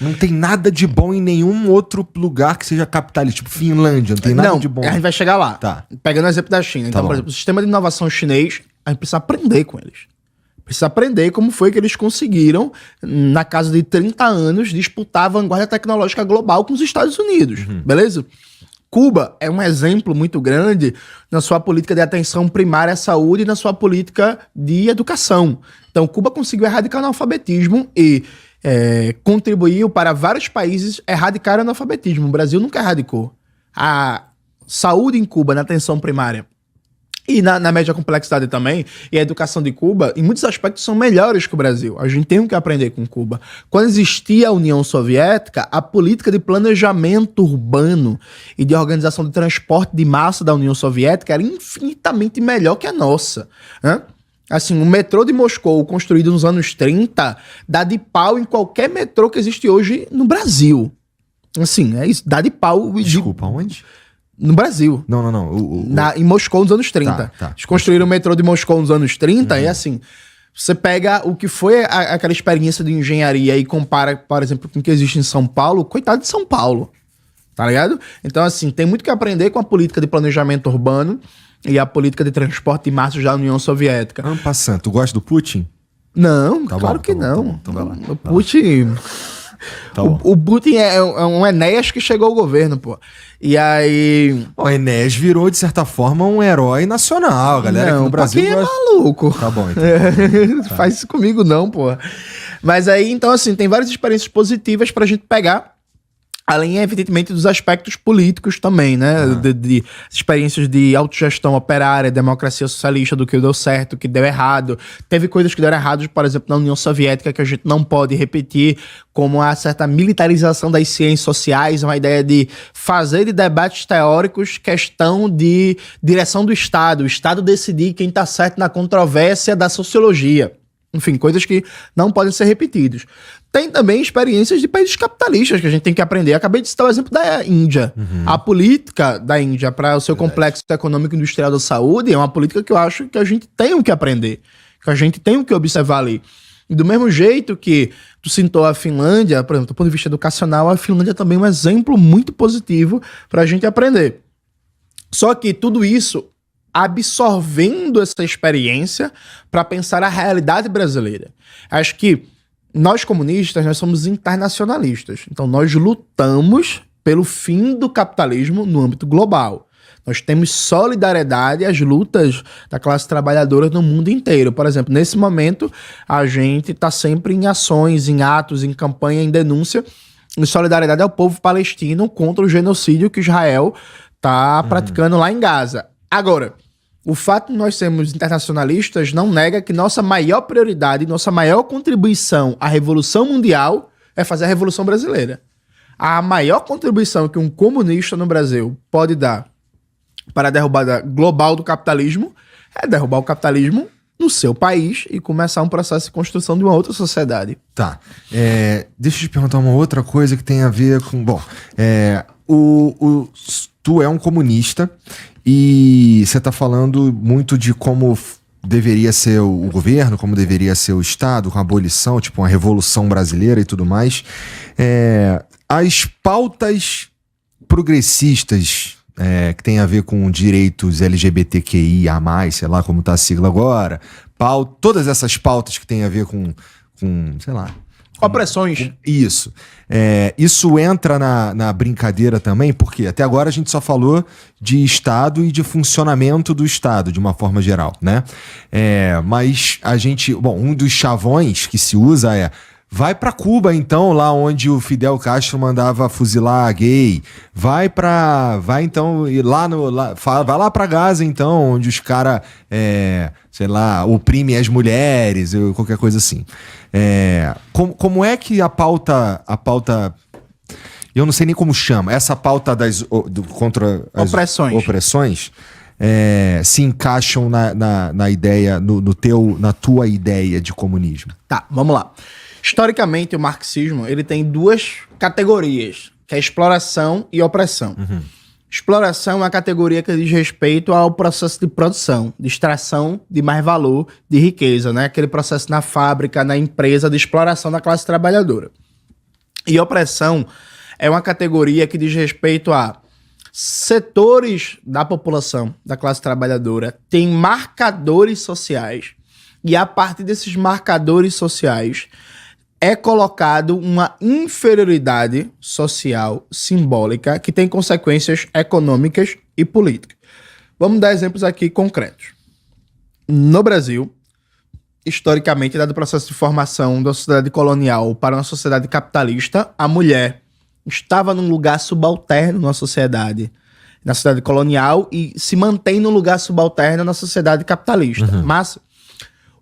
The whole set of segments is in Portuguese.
Não tem nada de bom em nenhum outro lugar que seja capitalista, tipo Finlândia, não tem nada de bom. A gente vai chegar lá. Tá. Pegando o exemplo da China. Então, por exemplo, o sistema de inovação chinês, a gente precisa aprender com eles. Precisa aprender como foi que eles conseguiram, na casa de 30 anos, disputar a vanguarda tecnológica global com os Estados Unidos. Beleza? Cuba é um exemplo muito grande na sua política de atenção primária à saúde e na sua política de educação. Então, Cuba conseguiu erradicar o analfabetismo e contribuiu para vários países erradicar o analfabetismo. O Brasil nunca erradicou. A saúde em Cuba, na atenção primária, e na média complexidade também, e a educação de Cuba, em muitos aspectos, são melhores que o Brasil. A gente tem o que aprender com Cuba. Quando existia a União Soviética, a política de planejamento urbano e de organização de transporte de massa da União Soviética era infinitamente melhor que a nossa, né? Assim, o metrô de Moscou, construído nos anos 30, dá de pau em qualquer metrô que existe hoje no Brasil. Assim, é isso, dá de pau. Desculpa, onde? No Brasil. Não. Em Moscou, nos anos 30. Tá. Eles construíram o metrô de Moscou nos anos 30 e assim, você pega o que foi aquela experiência de engenharia e compara, por exemplo, com o que existe em São Paulo, coitado de São Paulo, tá ligado? Então assim, tem muito que aprender com a política de planejamento urbano e a política de transporte de massas da União Soviética. Passando, tu gosta do Putin? Não, tá claro bom, que tá não. Bom, então vai lá. O Putin... Tá bom. O Putin é um Enéas que chegou ao governo, pô. E aí... O Enéas virou, de certa forma, um herói nacional. A galera aqui no Brasil quem é maluco. Tá bom, então. Tá. Faz isso comigo não, pô. Mas aí, então, assim, tem várias experiências positivas pra gente pegar, além, evidentemente, dos aspectos políticos também, né? De experiências de autogestão operária, democracia socialista, do que deu certo, do que deu errado. Teve coisas que deram errado, por exemplo, na União Soviética, que a gente não pode repetir, como a certa militarização das ciências sociais, uma ideia de fazer de debates teóricos questão de direção do Estado. O Estado decidir quem tá certo na controvérsia da sociologia. Enfim, coisas que não podem ser repetidas. Tem também experiências de países capitalistas que a gente tem que aprender. Acabei de citar o exemplo da Índia. A política da Índia para o seu complexo econômico e industrial da saúde é uma política que eu acho que a gente tem o que aprender, que a gente tem o que observar ali. E do mesmo jeito que tu citou a Finlândia, por exemplo, do ponto de vista educacional, a Finlândia também é um exemplo muito positivo para a gente aprender. Só que tudo isso absorvendo essa experiência para pensar a realidade brasileira. Acho que nós comunistas, nós somos internacionalistas. Então nós lutamos pelo fim do capitalismo no âmbito global. Nós temos solidariedade às lutas da classe trabalhadora no mundo inteiro. Por exemplo, nesse momento, a gente está sempre em ações, em atos, em campanha, em denúncia, em solidariedade ao povo palestino contra o genocídio que Israel está praticando lá em Gaza. Agora, o fato de nós sermos internacionalistas não nega que nossa maior prioridade, nossa maior contribuição à Revolução Mundial é fazer a Revolução Brasileira. A maior contribuição que um comunista no Brasil pode dar para a derrubada global do capitalismo é derrubar o capitalismo no seu país e começar um processo de construção de uma outra sociedade. Tá. Deixa eu te perguntar uma outra coisa que tem a ver com... Bom, tu é um comunista e você está falando muito de como deveria ser o governo, como deveria ser o Estado, com a abolição, tipo uma revolução brasileira e tudo mais. As pautas progressistas que tem a ver com direitos LGBTQIA+, sei lá como tá a sigla agora, todas essas pautas que tem a ver com sei lá... Opressões. Isso. Isso entra na brincadeira também, porque até agora a gente só falou de Estado e de funcionamento do Estado, de uma forma geral, né? Mas a gente... Bom, um dos chavões que se usa vai pra Cuba, então, lá onde o Fidel Castro mandava fuzilar gay. Vai então, vai lá pra Gaza, então, onde os caras, sei lá, oprimem as mulheres, ou qualquer coisa assim. Como é que a pauta, eu não sei nem como chama, essa pauta contra as opressões se encaixam na ideia, na tua ideia de comunismo? Tá, vamos lá. Historicamente, o marxismo ele tem duas categorias, que é exploração e opressão. Exploração é uma categoria que diz respeito ao processo de produção, de extração de mais valor, de riqueza, né? Aquele processo na fábrica, na empresa, de exploração da classe trabalhadora. E opressão é uma categoria que diz respeito a setores da população, da classe trabalhadora, tem marcadores sociais. E a partir desses marcadores sociais é colocado uma inferioridade social simbólica que tem consequências econômicas e políticas. Vamos dar exemplos aqui concretos. No Brasil, historicamente, dado o processo de formação da sociedade colonial para uma sociedade capitalista, a mulher estava num lugar subalterno na sociedade colonial e se mantém num lugar subalterno na sociedade capitalista. Mas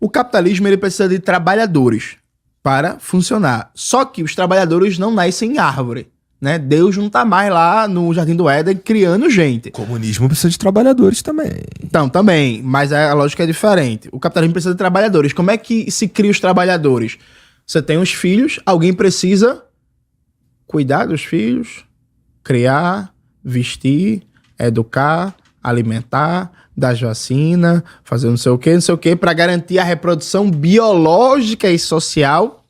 o capitalismo ele precisa de trabalhadores para funcionar. Só que os trabalhadores não nascem em árvore, né? Deus não tá mais lá no Jardim do Éden criando gente. O comunismo precisa de trabalhadores também. Então, também, mas a lógica é diferente. O capitalismo precisa de trabalhadores. Como é que se cria os trabalhadores? Você tem os filhos, alguém precisa cuidar dos filhos, criar, vestir, educar, alimentar, dar vacina, fazer não sei o que, para garantir a reprodução biológica e social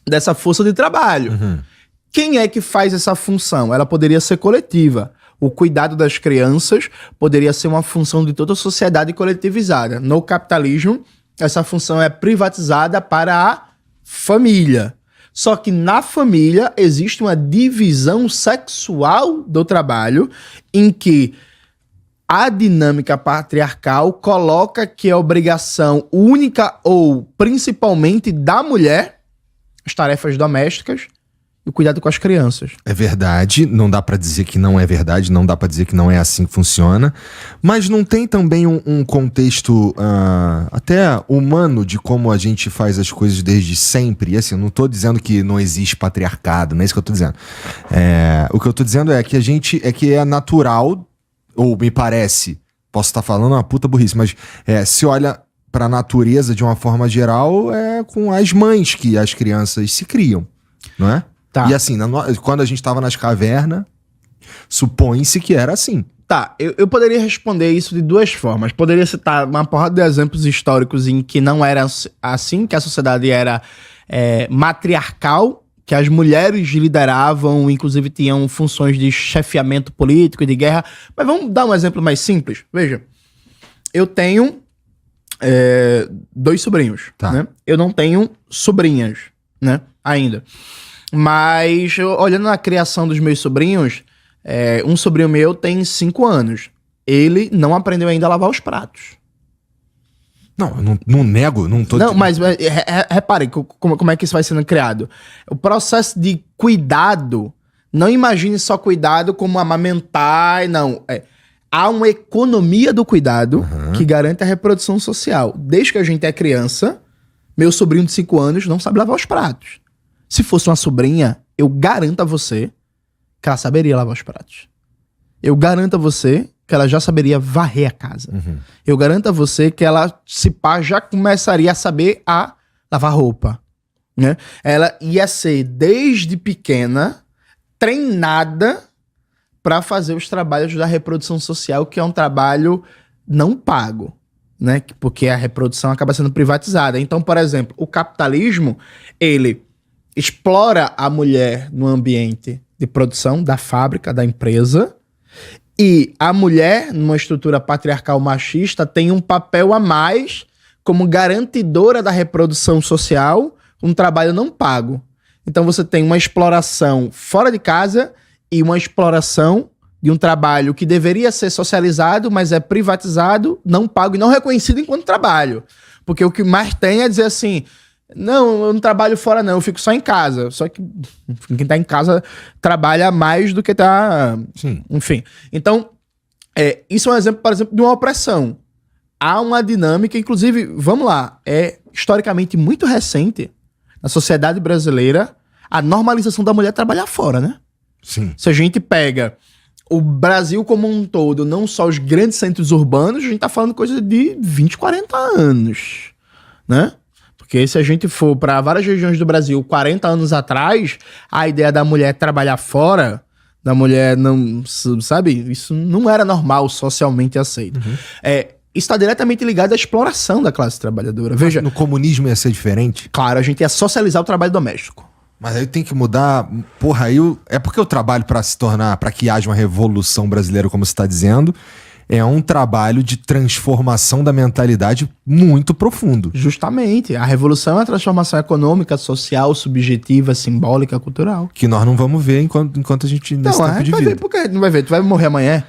dessa força de trabalho. Quem é que faz essa função? Ela poderia ser coletiva. O cuidado das crianças poderia ser uma função de toda a sociedade coletivizada. No capitalismo, essa função é privatizada para a família. Só que na família existe uma divisão sexual do trabalho em que a dinâmica patriarcal coloca que é obrigação única ou principalmente da mulher as tarefas domésticas e o cuidado com as crianças. É verdade, não dá pra dizer que não é verdade, não dá pra dizer que não é assim que funciona, mas não tem também um contexto até humano de como a gente faz as coisas desde sempre. E assim, eu não tô dizendo que não existe patriarcado, não é isso que eu tô dizendo. O que eu tô dizendo é que é natural, ou me parece, posso estar falando uma puta burrice, mas se olha pra natureza de uma forma geral, é com as mães que as crianças se criam, não é? Tá. E assim, quando a gente tava nas cavernas, supõe-se que era assim. Tá, eu poderia responder isso de duas formas. Poderia citar uma porrada de exemplos históricos em que não era assim, que a sociedade era matriarcal, que as mulheres lideravam, inclusive tinham funções de chefiamento político e de guerra. Mas vamos dar um exemplo mais simples. Veja, eu tenho 2 sobrinhos, Tá. né? Eu não tenho sobrinhas, né? Ainda. Mas, olhando na criação dos meus sobrinhos, um sobrinho meu tem 5 anos. Ele não aprendeu ainda a lavar os pratos. Não, eu não nego, não tô... Não, mas repare como é que isso vai sendo criado. O processo de cuidado, não imagine só cuidado como amamentar, não. Há uma economia do cuidado que garante a reprodução social. Desde que a gente é criança, meu sobrinho de 5 anos não sabe lavar os pratos. Se fosse uma sobrinha, eu garanto a você que ela saberia lavar os pratos. Eu garanto a você que ela já saberia varrer a casa. Eu garanto a você que ela, se pá, já começaria a saber a lavar roupa, né? Ela ia ser, desde pequena, treinada para fazer os trabalhos da reprodução social, que é um trabalho não pago, né? Porque a reprodução acaba sendo privatizada. Então, por exemplo, o capitalismo, ele explora a mulher no ambiente de produção da fábrica, da empresa, e a mulher, numa estrutura patriarcal machista, tem um papel a mais como garantidora da reprodução social, um trabalho não pago. Então você tem uma exploração fora de casa e uma exploração de um trabalho que deveria ser socializado, mas é privatizado, não pago e não reconhecido enquanto trabalho. Porque o que mais tem é dizer assim... Não, eu não trabalho fora não, eu fico só em casa. Só que quem tá em casa trabalha mais do que tá... Sim. Enfim. Então, isso é um exemplo, por exemplo, de uma opressão. Há uma dinâmica, inclusive, vamos lá, é historicamente muito recente, na sociedade brasileira, a normalização da mulher trabalhar fora, né? Sim. Se a gente pega o Brasil como um todo, não só os grandes centros urbanos, a gente tá falando coisa de 20, 40 anos, né? Porque se a gente for para várias regiões do Brasil 40 anos atrás, a ideia da mulher trabalhar fora, da mulher não, sabe? Isso não era normal, socialmente aceito. Isso está diretamente ligado à exploração da classe trabalhadora. Veja, no comunismo ia ser diferente? claro, a gente ia socializar o trabalho doméstico. Mas aí tem que mudar. Porra, é porque eu trabalho para que haja uma revolução brasileira, como você está dizendo. É um trabalho de transformação da mentalidade muito profundo. Justamente. A revolução é uma transformação econômica, social, subjetiva, simbólica, cultural. Que nós não vamos ver enquanto a gente nesse tempo de vida. Ver, por que não vai ver? Tu vai morrer amanhã?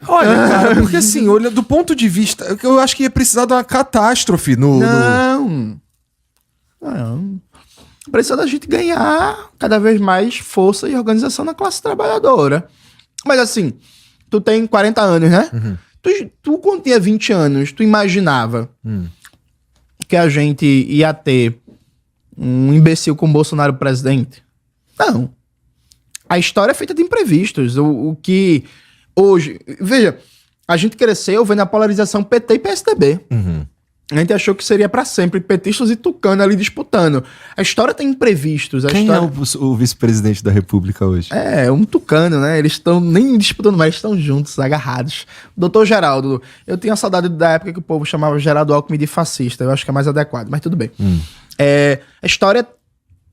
Olha, cara, porque assim, olha, do ponto de vista... Eu acho que ia precisar de uma catástrofe Não. Precisa da gente ganhar cada vez mais força e organização na classe trabalhadora. Mas assim, tu tem 40 anos, né? Uhum. Tu quando tinha 20 anos, tu imaginava que a gente ia ter um imbecil com Bolsonaro presidente? Não. A história é feita de imprevistos. O que hoje... Veja, a gente cresceu vendo a polarização PT e PSDB. A gente achou que seria pra sempre petistas e tucano ali disputando. A história tem imprevistos. Quem é o vice-presidente da República hoje? É, um tucano, né? Eles estão nem disputando mais, estão juntos, agarrados. Doutor Geraldo, eu tenho a saudade da época que o povo chamava Geraldo Alckmin de fascista. Eu acho que é mais adequado, mas tudo bem. A história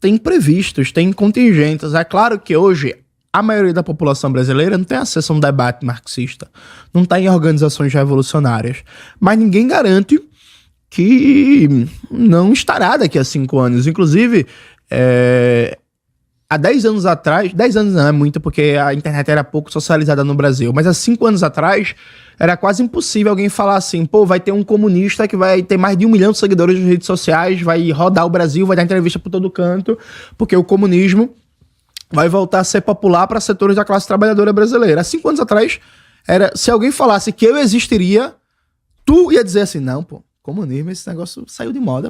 tem imprevistos, tem contingentes. É claro que hoje a maioria da população brasileira não tem acesso a um debate marxista. Não está em organizações revolucionárias. Mas ninguém garante que não estará daqui a 5 anos. Inclusive, há 10 anos atrás... 10 anos não é muito, porque a internet era pouco socializada no Brasil. Mas há 5 anos atrás, era quase impossível alguém falar assim, pô, vai ter um comunista que vai ter mais de 1 milhão de seguidores nas redes sociais, vai rodar o Brasil, vai dar entrevista por todo canto, porque o comunismo vai voltar a ser popular para setores da classe trabalhadora brasileira. Há 5 anos atrás, se alguém falasse que eu existiria, tu ia dizer assim, não, pô, comunismo, esse negócio saiu de moda,